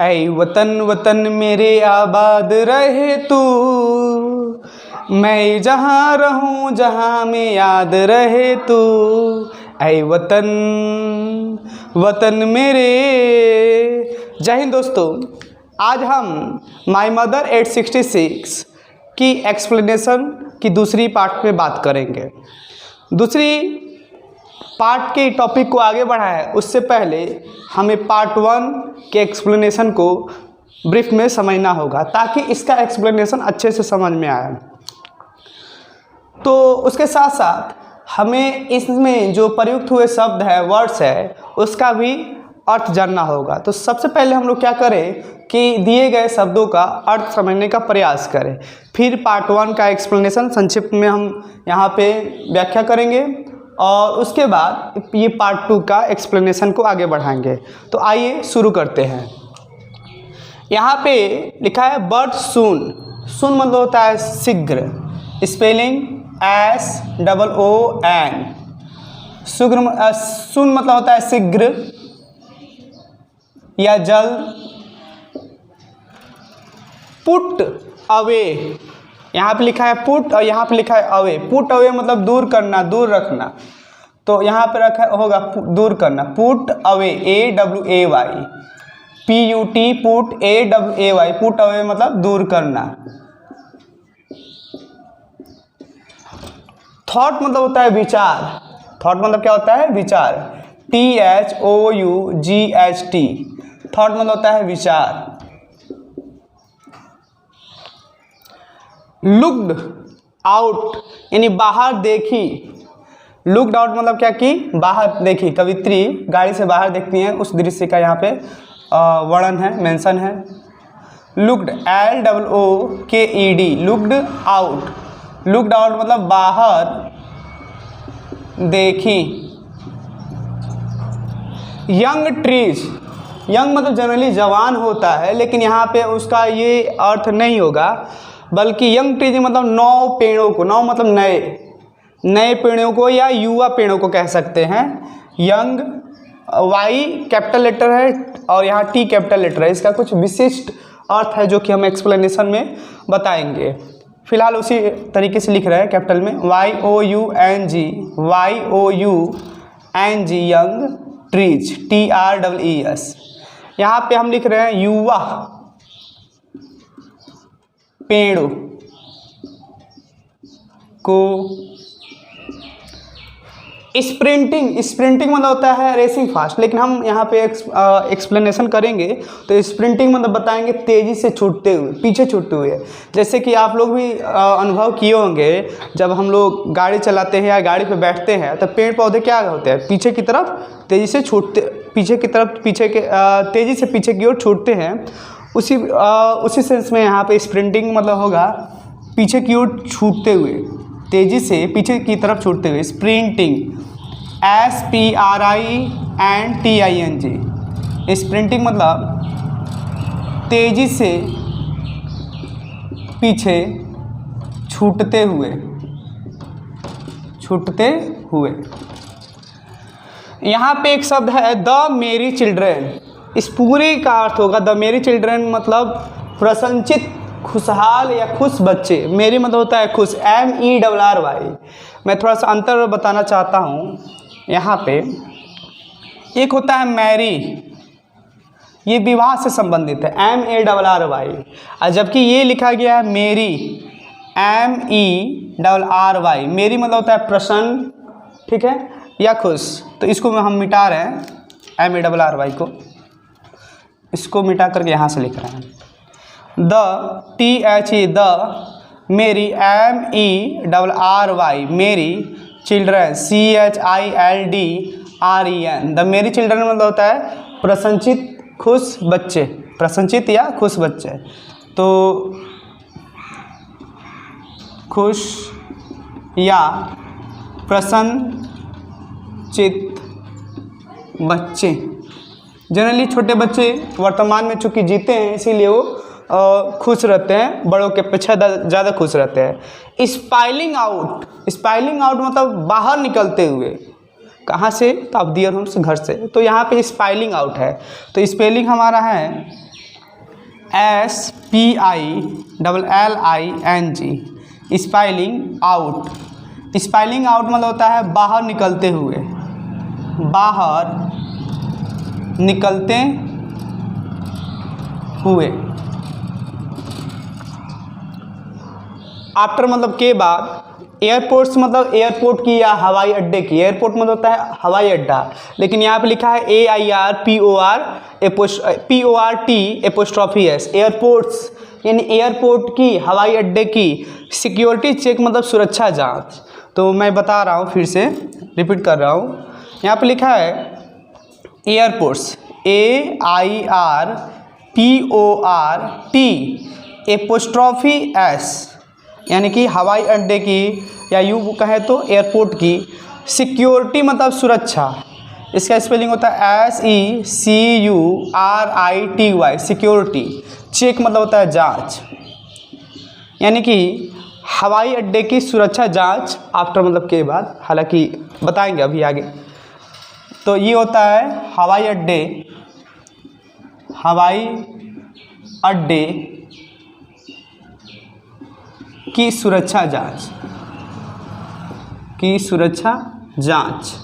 ऐ वतन वतन मेरे आबाद रहे तू, मैं जहाँ रहूँ जहाँ में याद रहे तू। ऐ वतन वतन मेरे। जय हिंद दोस्तों, आज हम माय मदर 866 की एक्सप्लेनेशन की दूसरी पार्ट में बात करेंगे। दूसरी पार्ट के टॉपिक को आगे बढ़ाए उससे पहले हमें पार्ट 1 के एक्सप्लेनेशन को ब्रीफ में समझना होगा ताकि इसका एक्सप्लेनेशन अच्छे से समझ में आए। तो उसके साथ साथ हमें इसमें जो प्रयुक्त हुए शब्द है, वर्ड्स है, उसका भी अर्थ जानना होगा। तो सबसे पहले हम लोग क्या करें कि दिए गए शब्दों का अर्थ समझने का प्रयास करें, फिर पार्ट 1 का एक्सप्लेनेशन संक्षिप्त में हम यहाँ पे व्याख्या करेंगे और उसके बाद ये पार्ट 2 का एक्सप्लेनेशन को आगे बढ़ाएंगे। तो आइए शुरू करते हैं। यहाँ पे लिखा है बट सून। सून मतलब होता है शीघ्र, स्पेलिंग SOON। सून मतलब होता है शीघ्र या जल्द। पुट अवे, यहाँ पे लिखा है पुट और यहाँ पे लिखा है अवे। पुट अवे मतलब दूर करना, दूर रखना। तो यहाँ पे रखा होगा दूर करना, put away, AWAY, PUT, put AWAY, put away मतलब दूर करना। थॉट मतलब होता है विचार। थॉट मतलब क्या होता है? विचार, THOUGHT। थॉट मतलब होता है विचार। लुक्ड आउट यानी बाहर देखी। लुक्ड आउट मतलब क्या कि बाहर देखी। कवित्री गाड़ी से बाहर देखती हैं, उस दृश्य का यहाँ पे वर्णन है, मेंशन है। Looked, LOOKED, looked out. Looked out मतलब बाहर देखी। यंग ट्रीज, यंग मतलब जनरली जवान होता है, लेकिन यहाँ पे उसका ये अर्थ नहीं होगा, बल्कि यंग ट्रीज मतलब नौ पेड़ों को, नौ मतलब नए, नए पेड़ों को या युवा पेड़ों को कह सकते हैं। यंग, Y कैपिटल लेटर है और यहाँ T कैपिटल लेटर है। इसका कुछ विशिष्ट अर्थ है जो कि हम एक्सप्लेनेशन में बताएंगे। फिलहाल उसी तरीके से लिख रहे हैं कैपिटल में, YOUNG, यंग ट्रीज, TREES। यहाँ पे हम लिख रहे हैं युवा पेड़ों को। स्प्रिंटिंग, स्प्रिंटिंग मतलब होता है रेसिंग फास्ट, लेकिन हम यहाँ पे एक्सप्लेनेशन करेंगे तो स्प्रिंटिंग मतलब बताएंगे तेज़ी से छूटते हुए, पीछे छूटते हुए। जैसे कि आप लोग भी अनुभव किए होंगे, जब हम लोग गाड़ी चलाते हैं या गाड़ी पे बैठते हैं तो पेड़ पौधे क्या होते हैं, पीछे की तरफ तेज़ी से छूटते, पीछे की तरफ, तेज़ी से पीछे की ओर छूटते हैं। उसी सेंस में यहाँ पे स्प्रिंटिंग मतलब होगा पीछे की ओर छूटते हुए, तेज़ी से पीछे की तरफ छूटते हुए। Sprinting, SPRINTING। स्प्रिंटिंग मतलब तेज़ी से पीछे छूटते हुए, छूटते हुए। यहाँ पे एक शब्द है द मेरी चिल्ड्रेन। इस पूरे का अर्थ होगा द मेरी चिल्ड्रेन मतलब प्रसन्नचित, खुशहाल या खुश बच्चे। मेरी मतलब होता है खुश, MERRY। मैं थोड़ा सा अंतर बताना चाहता हूँ यहाँ पे। एक होता है मैरी, ये विवाह से संबंधित है, MARRY, और जबकि ये लिखा गया है मेरी, MERRY। मेरी मतलब होता है प्रसन्न, ठीक है, या खुश। तो इसको हम मिटा रहे हैं, MARRY को, इसको मिटा करके यहाँ से लिख रहे हैं द THE, द मेरी, MERRY, मेरी children, CHILDREN। The merry children मतलब होता है प्रसन्नचित खुश बच्चे, प्रसन्नचित या खुश बच्चे। तो खुश या प्रसन्नचित बच्चे। जनरली छोटे बच्चे वर्तमान में चूँकि जीते हैं इसीलिए वो खुश रहते हैं, बड़ों के अपेक्षा ज़्यादा खुश रहते हैं। स्पाइलिंग आउट, स्पाइलिंग आउट मतलब बाहर निकलते हुए। कहाँ से? तो आप डियर होम्स, घर से। तो यहाँ पे स्पाइलिंग आउट है, तो स्पेलिंग हमारा है SPILLING, spoiling out. Spoiling out मतलब होता है बाहर निकलते हुए, बाहर निकलते हुए। आफ्टर मतलब के बाद। एयरपोर्ट्स मतलब एयरपोर्ट की या हवाई अड्डे की। एयरपोर्ट मतलब होता है हवाई अड्डा, लेकिन यहाँ पे लिखा है AIRPORT_S, एयरपोर्ट्स यानी एयरपोर्ट की, हवाई अड्डे की। सिक्योरिटी चेक मतलब सुरक्षा जांच। तो मैं बता रहा हूँ, फिर से रिपीट कर रहा हूँ। यहाँ पे लिखा है एयरपोर्ट्स AIRPORT_S, यानी कि हवाई अड्डे की, या यूँ कहें तो एयरपोर्ट की। सिक्योरिटी मतलब सुरक्षा, इसका स्पेलिंग होता है SECURITY, सिक्योरिटी। चेक मतलब होता है जांच, यानी कि हवाई अड्डे की सुरक्षा जांच। आफ्टर मतलब के बाद, हालांकि बताएंगे अभी आगे। तो ये होता है हवाई अड्डे की सुरक्षा जांच।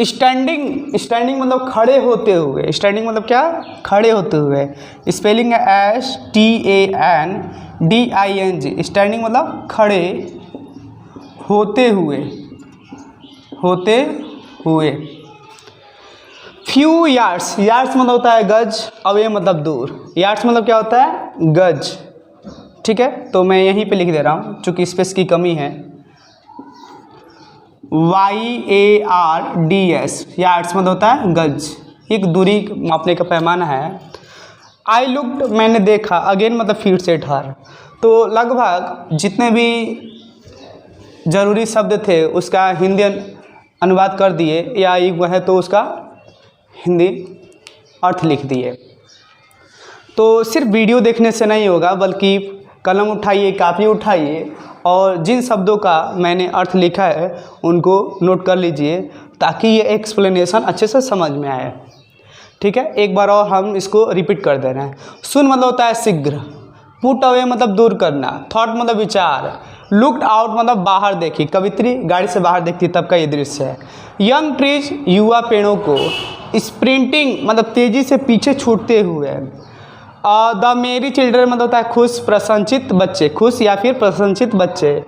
स्टैंडिंग मतलब खड़े होते हुए। स्टैंडिंग मतलब क्या? खड़े होते हुए। स्पेलिंग है STANDING, स्टैंडिंग मतलब खड़े होते हुए। फ्यू यार्ड्स मतलब होता है गज, अवे मतलब दूर। यार्ड्स मतलब क्या होता है? गज। ठीक है, तो मैं यहीं पे लिख दे रहा हूँ चूँकि स्पेस की कमी है। YARDS, यार्ड्स मतलब होता है गज, एक दूरी मापने का पैमाना है। आई लुक्ड, मैंने देखा। अगेन मतलब फिर से, ठहर। तो लगभग जितने भी ज़रूरी शब्द थे उसका हिंदी अनुवाद कर दिए, या एक है तो उसका हिंदी अर्थ लिख दिए। तो सिर्फ वीडियो देखने से नहीं होगा, बल्कि कलम उठाइए, कापी उठाइए, और जिन शब्दों का मैंने अर्थ लिखा है उनको नोट कर लीजिए, ताकि ये एक्सप्लेनेशन अच्छे से समझ में आए। ठीक है, एक बार और हम इसको रिपीट कर दे रहे हैं। सुन मतलब होता है शीघ्र। पुट अवे मतलब दूर करना। थॉट मतलब विचार। लुक्ड आउट मतलब बाहर देखी। कवित्री गाड़ी से बाहर देखती तब का ये दृश्य है। यंग ट्रीज, युवा पेड़ों को। स्प्रिंटिंग मतलब तेजी से पीछे छूटते हुए। द मेरी चिल्ड्रन मतलब होता है खुश, प्रसन्नचित्त बच्चे। खुश या फिर प्रसन्नचित्त बच्चे।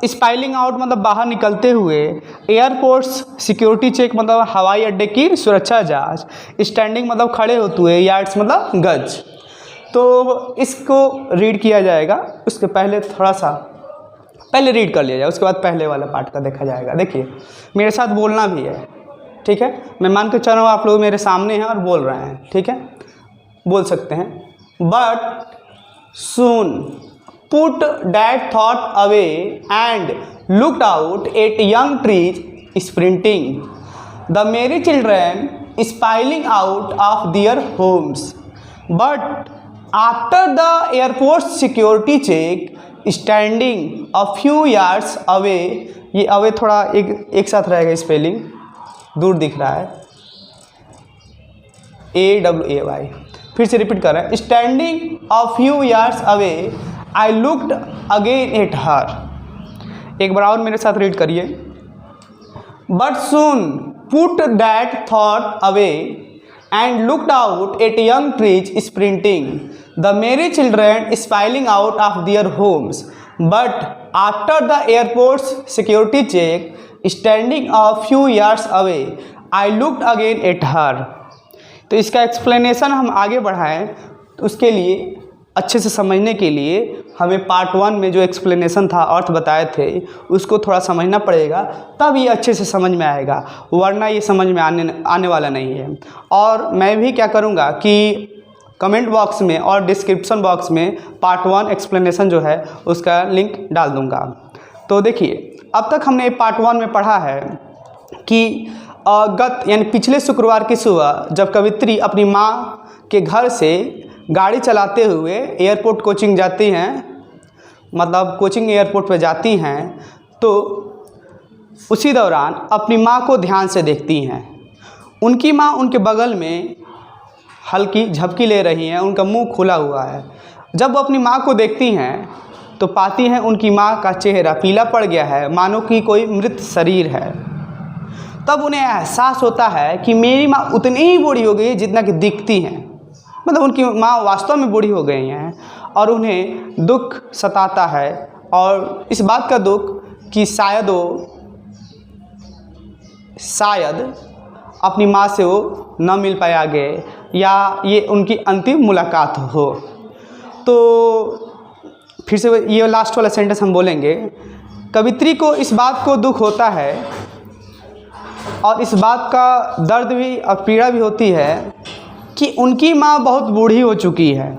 स्पाइलिंग आउट मतलब बाहर निकलते हुए। एयरपोर्ट्स सिक्योरिटी चेक मतलब हवाई अड्डे की सुरक्षा जांच। स्टैंडिंग मतलब खड़े होते हुए। यार्ड्स मतलब गज। तो इसको रीड किया जाएगा, उसके पहले थोड़ा सा पहले रीड कर लिया जाए, उसके बाद पहले वाला पार्ट का देखा जाएगा। देखिए, मेरे साथ बोलना भी है। ठीक है, मैं मान के चल रहा हूँ आप लोग मेरे सामने हैं और बोल रहे हैं। ठीक है, बोल सकते हैं। But soon put that thought away and looked out at young trees sprinting. The merry children spilling out of their homes. But after the airport security check standing a few yards away. ये away थोड़ा एक साथ रहेगा, spelling दूर दिख रहा है, AWAY। फिर से रिपीट कर रहे हैं। Standing a few yards away I looked again at her. एक बार और मेरे साथ रीड करिए। But soon put that thought away and looked out at young trees sprinting. The merry children spilling out of their homes. But after the airport security check standing a few yards away I looked again at her. तो इसका explanation हम आगे बढ़ाएं, तो उसके लिए अच्छे से समझने के लिए हमें पार्ट 1 में जो एक्सप्लेनेशन था, अर्थ बताए थे, उसको थोड़ा समझना पड़ेगा, तब ये अच्छे से समझ में आएगा, वरना ये समझ में आने वाला नहीं है। और मैं भी क्या करूँगा कि कमेंट बॉक्स में और डिस्क्रिप्शन बॉक्स में पार्ट 1 एक्सप्लेनेशन जो है उसका लिंक डाल दूँगा। तो देखिए, अब तक हमने पार्ट 1 में पढ़ा है कि यानी पिछले शुक्रवार की सुबह जब कवित्री अपनी माँ के घर से गाड़ी चलाते हुए एयरपोर्ट कोचिंग जाती हैं, मतलब कोचिंग एयरपोर्ट पे जाती हैं, तो उसी दौरान अपनी माँ को ध्यान से देखती हैं। उनकी माँ उनके बगल में हल्की झपकी ले रही हैं, उनका मुंह खुला हुआ है। जब वो अपनी माँ को देखती हैं तो पाती हैं उनकी माँ का चेहरा पीला पड़ गया है, मानो कि कोई मृत शरीर है। तब उन्हें एहसास होता है कि मेरी माँ उतनी ही बूढ़ी हो गई है जितना कि दिखती हैं, मतलब उनकी माँ वास्तव में बूढ़ी हो गई हैं। और उन्हें दुख सताता है, और इस बात का दुख कि शायद अपनी माँ से वो न मिल पाए आगे, या ये उनकी अंतिम मुलाकात हो। तो फिर से ये लास्ट वाला सेंटेंस हम बोलेंगे। कवित्री को इस बात को दुख होता है और इस बात का दर्द भी और पीड़ा भी होती है कि उनकी माँ बहुत बूढ़ी हो चुकी है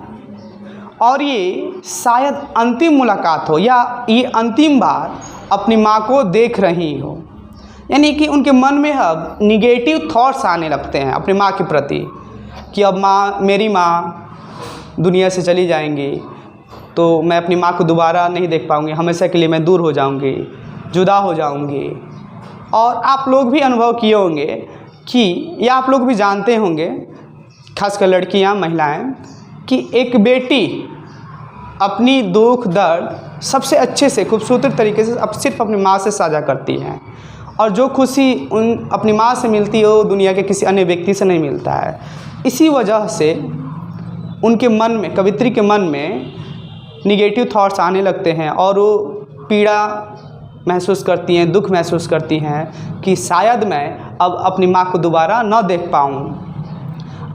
और ये शायद अंतिम मुलाकात हो, या ये अंतिम बार अपनी माँ को देख रही हो। यानी कि उनके मन में अब निगेटिव थॉट्स आने लगते हैं अपनी माँ के प्रति कि अब मेरी माँ दुनिया से चली जाएंगी तो मैं अपनी माँ को दोबारा नहीं देख पाऊँगी, हमेशा के लिए मैं दूर हो जाऊँगी, जुदा हो जाऊँगी। और आप लोग भी अनुभव किए होंगे कि, या आप लोग भी जानते होंगे, खासकर लड़कियाँ, महिलाएं, कि एक बेटी अपनी दुख दर्द सबसे अच्छे से खूबसूरत तरीके से अब सिर्फ अपनी माँ से साझा करती हैं, और जो खुशी अपनी माँ से मिलती है वो दुनिया के किसी अन्य व्यक्ति से नहीं मिलता है। इसी वजह से उनके मन में, कवित्री के मन में निगेटिव थॉट्स आने लगते हैं और वो पीड़ा महसूस करती हैं, दुख महसूस करती हैं कि शायद मैं अब अपनी माँ को दोबारा न देख पाऊँ।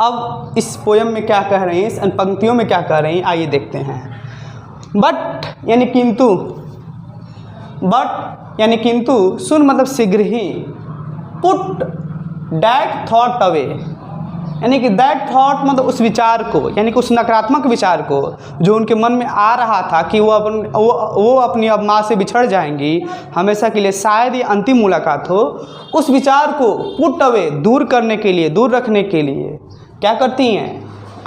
अब इस पोयम में क्या कह रही हैं, इस पंक्तियों में क्या कह रही हैं, आइए देखते हैं। बट यानी किंतु, सुन मतलब शीघ्र ही, पुट दैट थॉट अवे, यानी कि दैट थॉट मतलब उस विचार को, यानी कि उस नकारात्मक विचार को जो उनके मन में आ रहा था कि वो अपनी अब माँ से बिछड़ जाएंगी हमेशा के लिए, शायद ये अंतिम मुलाकात हो, उस विचार को पुट अवे, दूर करने के लिए, दूर रखने के लिए क्या करती हैं,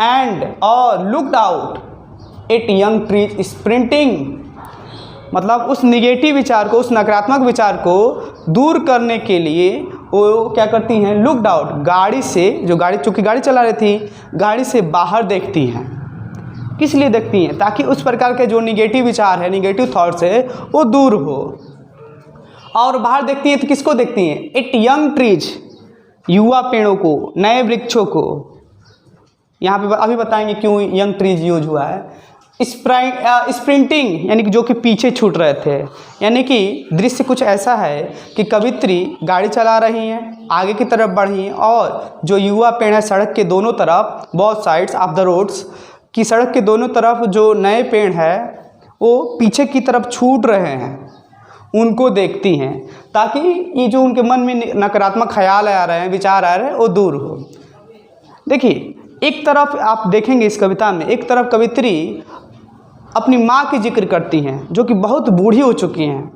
एंड और looked out at young trees sprinting, मतलब उस निगेटिव विचार को, उस नकारात्मक विचार को दूर करने के लिए वो क्या करती हैं, लुक्ड आउट, गाड़ी से, जो गाड़ी, चूँकि गाड़ी चला रही थी, गाड़ी से बाहर देखती हैं। किस लिए देखती हैं? ताकि उस प्रकार के जो निगेटिव विचार है, निगेटिव थॉट्स है, वो दूर हो। और बाहर देखती हैं तो किसको देखती हैं? इट यंग ट्रीज, युवा पेड़ों को, नए वृक्षों को। यहाँ पे अभी बताएंगे क्यों यंग ट्रीज यूज हुआ है। स्प्रिंटिंग यानी कि जो कि पीछे छूट रहे थे, यानी कि दृश्य कुछ ऐसा है कि कवित्री गाड़ी चला रही हैं, आगे की तरफ बढ़ी, और जो युवा पेड़ है सड़क के दोनों तरफ, both sides of the roads, की सड़क के दोनों तरफ जो नए पेड़ है वो पीछे की तरफ छूट रहे हैं, उनको देखती हैं, ताकि ये जो उनके मन में नकारात्मक ख्याल आ रहे हैं, विचार आ रहे हैं, वो दूर हो। देखिए, एक तरफ आप देखेंगे इस कविता में, एक तरफ कवित्री अपनी माँ की जिक्र करती हैं जो कि बहुत बूढ़ी हो चुकी हैं,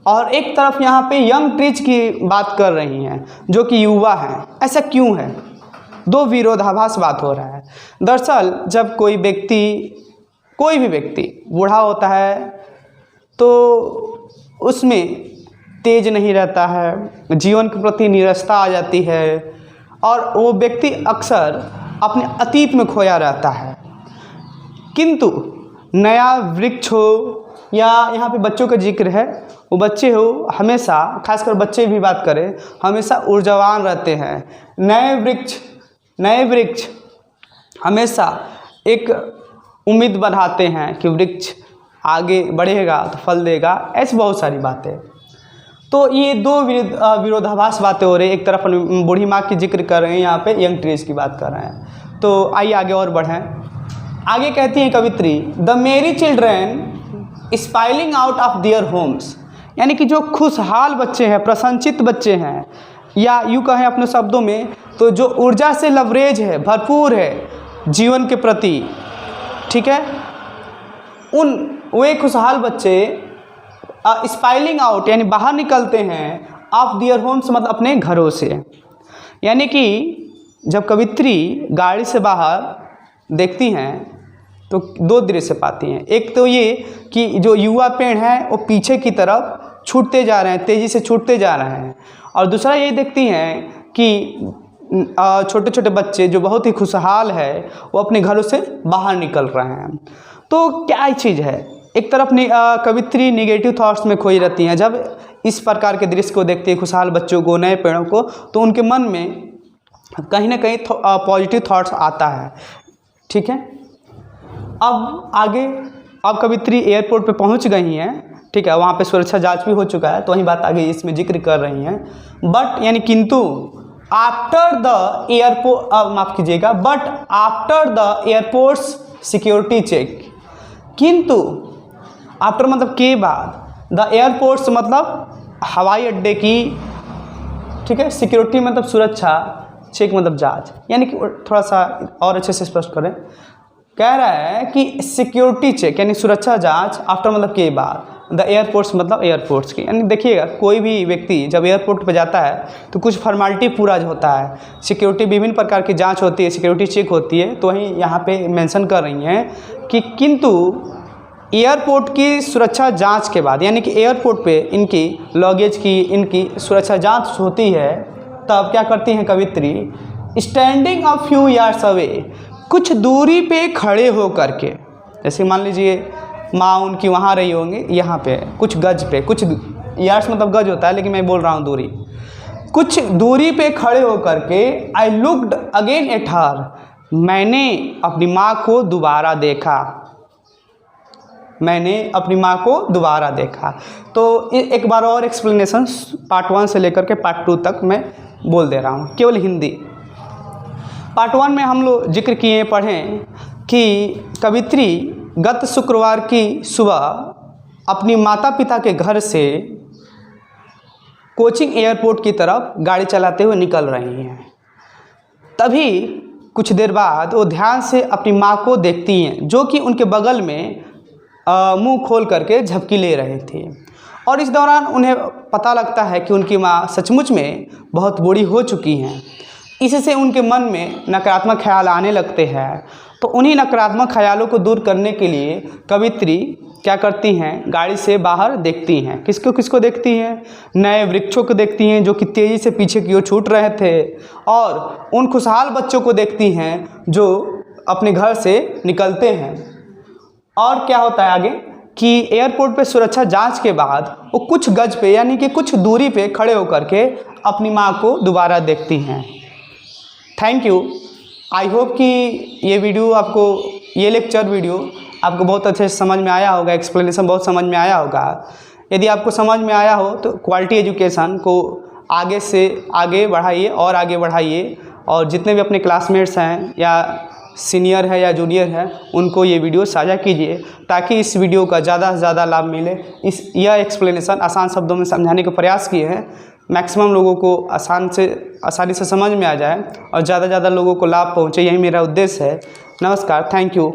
और एक तरफ यहाँ पे यंग ट्रीज की बात कर रही हैं जो कि युवा हैं। ऐसा क्यों है? दो विरोधाभास बात हो रहा है। दरअसल जब कोई भी व्यक्ति बूढ़ा होता है तो उसमें तेज नहीं रहता है, जीवन के प्रति नीरसता आ जाती है, और वो व्यक्ति अक्सर अपने अतीत में खोया रहता है। किंतु नया वृक्ष हो, या यहाँ पे बच्चों का जिक्र है, वो बच्चे हो हमेशा, खासकर बच्चे भी बात करें, हमेशा ऊर्जावान रहते हैं। नए वृक्ष हमेशा एक उम्मीद बढ़ाते हैं कि वृक्ष आगे बढ़ेगा तो फल देगा, ऐसी बहुत सारी बातें। तो ये दो विरोधाभास बातें हो रही है। एक तरफ बूढ़ी माँ की जिक्र कर रहे हैं, यहाँ पे यंग ट्रीज की बात कर रहे हैं। तो आइए आगे और बढ़ें। आगे कहती हैं कवित्री, द मेरी children spoiling out of their Holmes, यानी कि जो खुशहाल बच्चे हैं, प्रसन्नचित्त बच्चे हैं, या यूँ कहें अपने शब्दों में तो जो ऊर्जा से लवरेज है, भरपूर है जीवन के प्रति, ठीक है, वे खुशहाल बच्चे स्पाइलिंग आउट यानी बाहर निकलते हैं, ऑफ देयर होम्स मतलब अपने घरों से। यानी कि जब कवित्री गाड़ी से बाहर देखती हैं तो दो दृश्य पाती हैं। एक तो ये कि जो युवा पेड़ हैं वो पीछे की तरफ छूटते जा रहे हैं, तेज़ी से छूटते जा रहे हैं, और दूसरा ये देखती हैं कि छोटे छोटे बच्चे जो बहुत ही खुशहाल है वो अपने घरों से बाहर निकल रहे हैं। तो क्या चीज़ है, एक तरफ कवित्री निगेटिव थॉट्स में खोई रहती हैं। जब इस प्रकार के दृश्य को देखती है, खुशहाल बच्चों को, नए पेड़ों को, तो उनके मन में कहीं ना कहीं पॉजिटिव थॉट्स आता है। ठीक है, अब आगे, अब कवित्री एयरपोर्ट पे पहुंच गई हैं। ठीक है, वहाँ पे सुरक्षा जांच भी हो चुका है, तो वही बात आगे इसमें जिक्र कर रही हैं। बट यानी किंतु आफ्टर द एयरपोर्ट, माफ़ कीजिएगा, but after the airports security check, किंतु आफ्टर मतलब के बाद, द एयरपोर्ट्स मतलब हवाई अड्डे की, ठीक है, सिक्योरिटी मतलब सुरक्षा, चेक मतलब जांच, यानी कि थोड़ा सा और अच्छे से स्पष्ट करें, कह रहा है कि सिक्योरिटी चेक यानी सुरक्षा जांच, आफ्टर मतलब के बाद, द एयरपोर्ट्स मतलब एयरपोर्ट्स की। यानी देखिएगा, कोई भी व्यक्ति जब एयरपोर्ट पर जाता है तो कुछ फॉर्मेलिटी पूरा होता है, सिक्योरिटी विभिन्न प्रकार की जांच होती है, सिक्योरिटी चेक होती है। तो वहीं यहाँ पे मेंशन कर रही हैं कि किंतु एयरपोर्ट की सुरक्षा जांच के बाद, यानी कि एयरपोर्ट पे इनकी लगेज की, इनकी सुरक्षा जांच होती है, तब क्या करती हैं कवित्री, standing a few yards away, कुछ दूरी पे खड़े हो करके, जैसे मान लीजिए माँ उनकी वहाँ रही होंगी, यहाँ पे कुछ गज पे, कुछ यार्ड्स मतलब गज होता है, लेकिन मैं बोल रहा हूँ दूरी, कुछ दूरी पे खड़े हो करके, आई लुक्ड अगेन एट हर, मैंने अपनी माँ को दोबारा देखा, मैंने अपनी माँ को दोबारा देखा। तो एक बार और एक्सप्लेनेशन पार्ट 1 से लेकर के पार्ट 2 तक मैं बोल दे रहा हूँ, केवल हिंदी। पार्ट 1 में हम लोग जिक्र किए, पढ़ें कि कवित्री गत शुक्रवार की सुबह अपनी माता पिता के घर से कोचिंग एयरपोर्ट की तरफ गाड़ी चलाते हुए निकल रही हैं। तभी कुछ देर बाद वो ध्यान से अपनी माँ को देखती हैं, जो कि उनके बगल में मुंह खोल करके झपकी ले रहे थे। और इस दौरान उन्हें पता लगता है कि उनकी माँ सचमुच में बहुत बूढ़ी हो चुकी हैं। इससे उनके मन में नकारात्मक ख्याल आने लगते हैं। तो उन्हीं नकारात्मक ख्यालों को दूर करने के लिए कवित्री क्या करती हैं, गाड़ी से बाहर देखती हैं। किसको किसको देखती हैं, नए वृक्षों को देखती हैं जो कि तेज़ी से पीछे की ओर छूट रहे थे, और उन खुशहाल बच्चों को देखती हैं जो अपने घर से निकलते हैं। और क्या होता है आगे कि एयरपोर्ट पे सुरक्षा जांच के बाद वो कुछ गज पे, यानी कि कुछ दूरी पे खड़े होकर के अपनी माँ को दोबारा देखती हैं। Thank you. आई होप कि ये वीडियो आपको, ये लेक्चर वीडियो आपको बहुत अच्छे से समझ में आया होगा, एक्सप्लेनेशन बहुत समझ में आया होगा। यदि आपको समझ में आया हो तो क्वालिटी एजुकेशन को आगे से आगे बढ़ाइए और आगे बढ़ाइए, और जितने भी अपने क्लासमेट्स हैं या सीनियर है या जूनियर है उनको ये वीडियो साझा कीजिए, ताकि इस वीडियो का ज़्यादा से ज़्यादा लाभ मिले। यह एक्सप्लेनेशन आसान शब्दों में समझाने का प्रयास किए हैं, मैक्सिमम लोगों को आसानी से समझ में आ जाए और ज़्यादा से ज़्यादा लोगों को लाभ पहुँचे, यही मेरा उद्देश्य है। नमस्कार, थैंक यू।